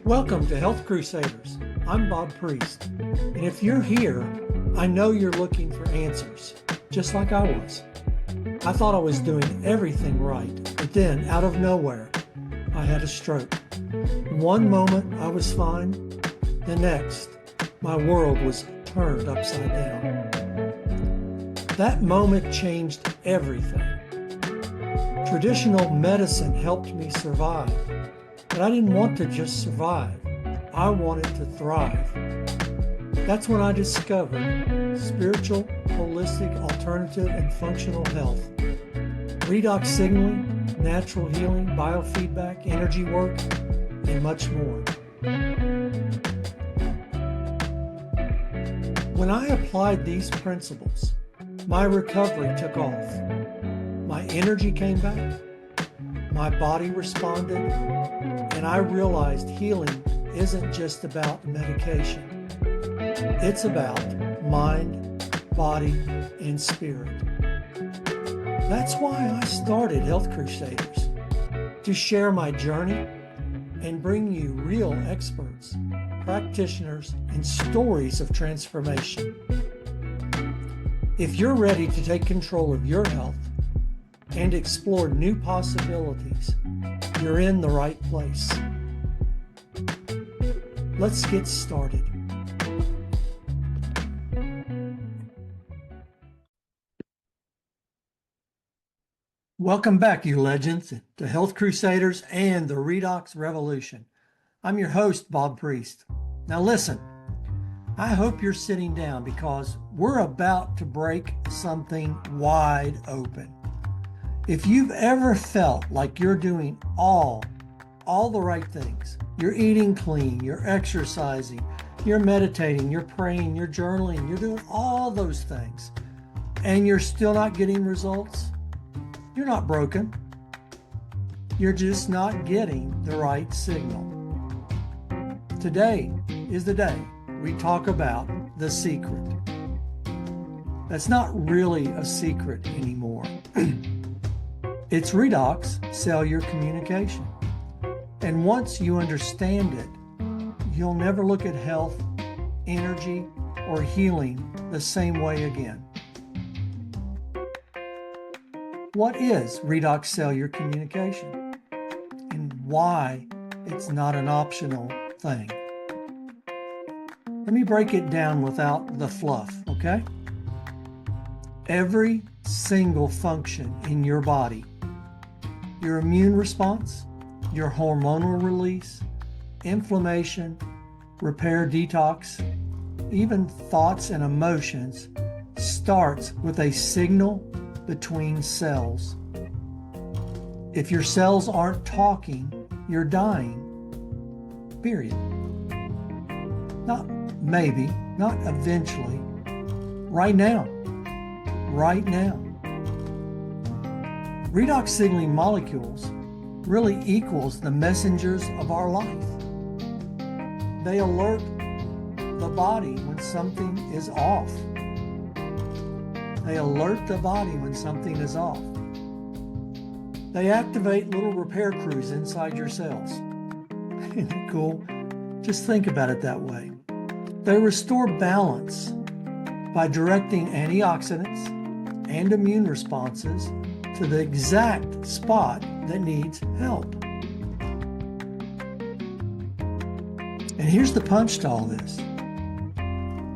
Welcome to Health Crusaders. I'm Bob Priest, and if you're here, I know you're looking for answers, just like I was. I thought I was doing everything right, but then, out of nowhere, I had a stroke. One moment I was fine, the next, my world was turned upside down. That moment changed everything. Traditional medicine helped me survive, but I didn't want to just survive. I wanted to thrive. That's when I discovered spiritual, holistic, alternative, and functional health. Redox signaling, natural healing, biofeedback, energy work, and much more. When I applied these principles, my recovery took off. My energy came back, my body responded, and I realized healing isn't just about medication. It's about mind, body, and spirit. That's why I started Health Crusaders, to share my journey and bring you real experts, practitioners, and stories of transformation. If you're ready to take control of your health and explore new possibilities, you're in the right place. Let's get started. Welcome back, you legends, to Health Crusaders and the Redox Revolution. I'm your host, Bob Priest. Now listen, I hope you're sitting down because we're about to break something wide open. If you've ever felt like you're doing all the right things, you're eating clean, you're exercising, you're meditating, you're praying, you're journaling, you're doing all those things, and you're still not getting results, you're not broken. You're just not getting the right signal. Today is the day we talk about the secret. That's not really a secret anymore. It's Redox Cellular Communication. And once you understand it, you'll never look at health, energy, or healing the same way again. What is Redox Cellular Communication? And why it's not an optional thing? Let me break it down without the fluff, okay? Every single function in your body, your immune response, your hormonal release, inflammation, repair, detox, even thoughts and emotions, starts with a signal between cells. If your cells aren't talking, you're dying. Period. Not maybe, not eventually. Right now. Right now. Redox Signaling Molecules really equals the messengers of our life. They alert the body when something is off. They alert the body when something is off. They activate little repair crews inside your cells. Isn't it cool? Just think about it that way. They restore balance by directing antioxidants and immune responses to the exact spot that needs help. And here's the punch to all this.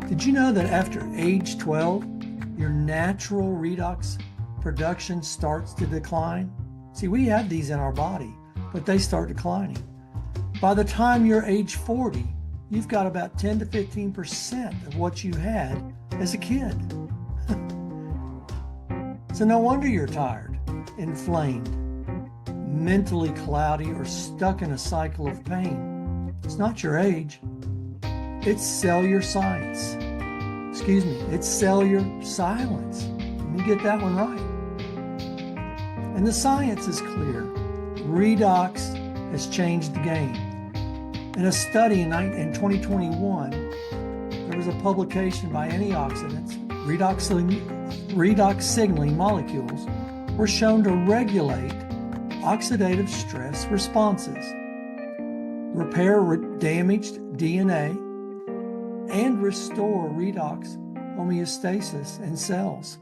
Did you know that after age 12, your natural redox production starts to decline? See, we have these in our body, but they start declining. By the time you're age 40, you've got about 10 to 15% of what you had as a kid. So no wonder you're tired, inflamed, mentally cloudy, or stuck in a cycle of pain. It's not your age. It's cellular science. It's cellular silence. Let me get that one right. And the science is clear. Redox has changed the game. In a study in 2021, there was a publication by Antioxidants, Redox Signaling Molecules were shown to regulate oxidative stress responses, repair damaged DNA, and restore redox homeostasis in cells.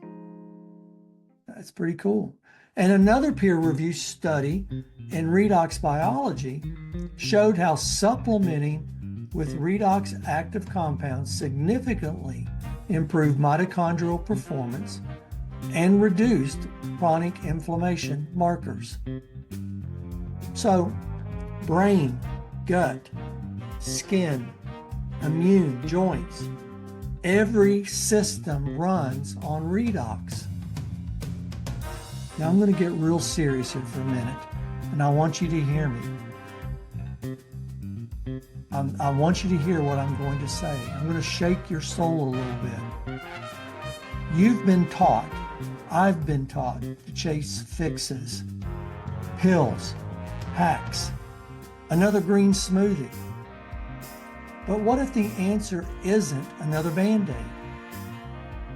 That's pretty cool. And another peer-reviewed study in redox biology showed how supplementing with redox active compounds significantly improved mitochondrial performance and reduced chronic inflammation markers. So, brain, gut, skin, immune, joints, every system runs on redox. Now I'm going to get real serious here for a minute, and I want you to hear me. I want you to hear what I'm going to say. I'm going to shake your soul a little bit. You've been taught, I've been taught to chase fixes, pills, hacks, another green smoothie. But what if the answer isn't another Band-Aid?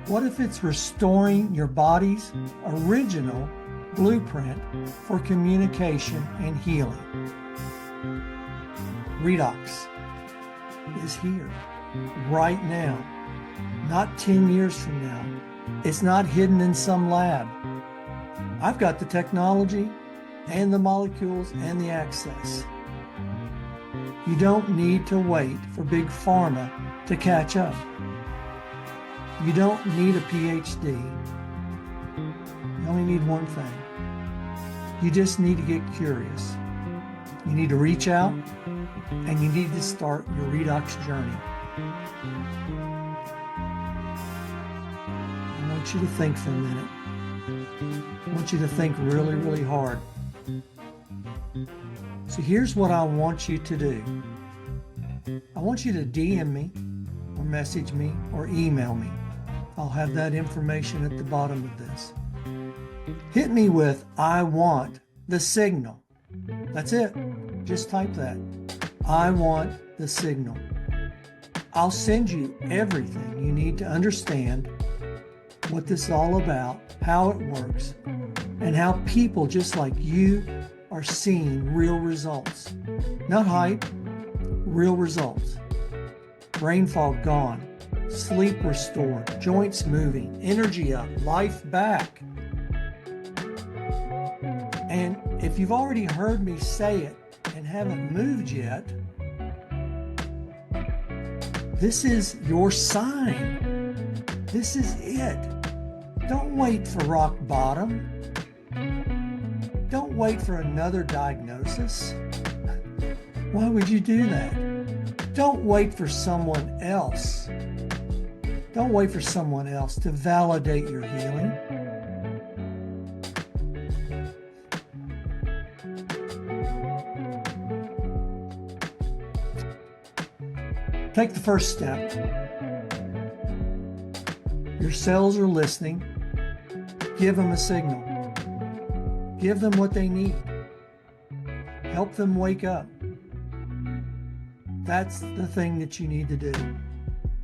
What if it's restoring your body's original blueprint for communication and healing? Redox is here, right now, not 10 years from now. It's not hidden in some lab. I've got the technology and the molecules and the access. You don't need to wait for Big Pharma to catch up. You don't need a PhD. You only need one thing. You just need to get curious. You need to reach out, and you need to start your redox journey. I want you to think for a minute. I want you to think really, really hard. So here's what I want you to do. I want you to DM me, or message me, or email me. I'll have that information at the bottom of this. Hit me with, I want the signal. That's it. Just type that. I want the signal. I'll send you everything you need to understand what this is all about, how it works, and how people just like you are seeing real results. Not hype, real results. Brain fog gone, sleep restored, joints moving, energy up, life back. And if you've already heard me say it and haven't moved yet, this is your sign. This is it. Don't wait for rock bottom. Don't wait for another diagnosis. Why would you do that? Don't wait for someone else. Don't wait for someone else to validate your healing. Take the first step. Your cells are listening. Give them a signal. Give them what they need. Help them wake up. That's the thing that you need to do.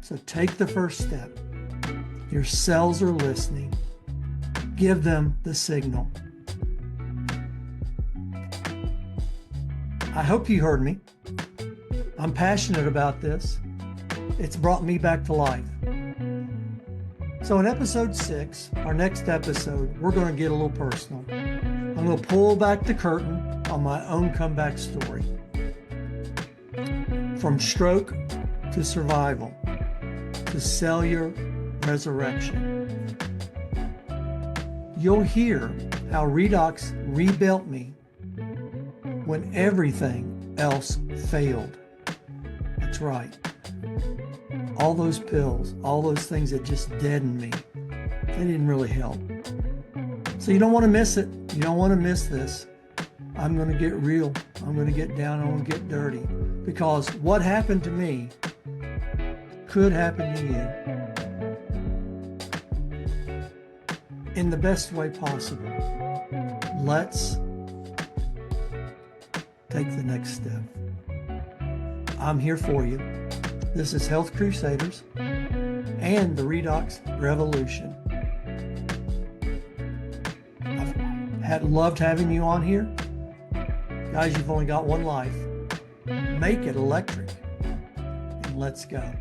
So take the first step. Your cells are listening. Give them the signal. I hope you heard me. I'm passionate about this. It's brought me back to life. So in episode 6, our next episode, we're going to get a little personal. I'm going to pull back the curtain on my own comeback story. From stroke to survival to cellular resurrection. You'll hear how redox rebuilt me when everything else failed. That's right. All those pills, all those things that just deadened me, they didn't really help. So you don't want to miss it. You don't want to miss this. I'm going to get real. I'm going to get down. I'm going to get dirty. Because what happened to me could happen to you in the best way possible. Let's take the next step. I'm here for you. This is Health Crusaders and the Redox Revolution. I've loved having you on here. Guys, you've only got one life. Make it electric. And let's go.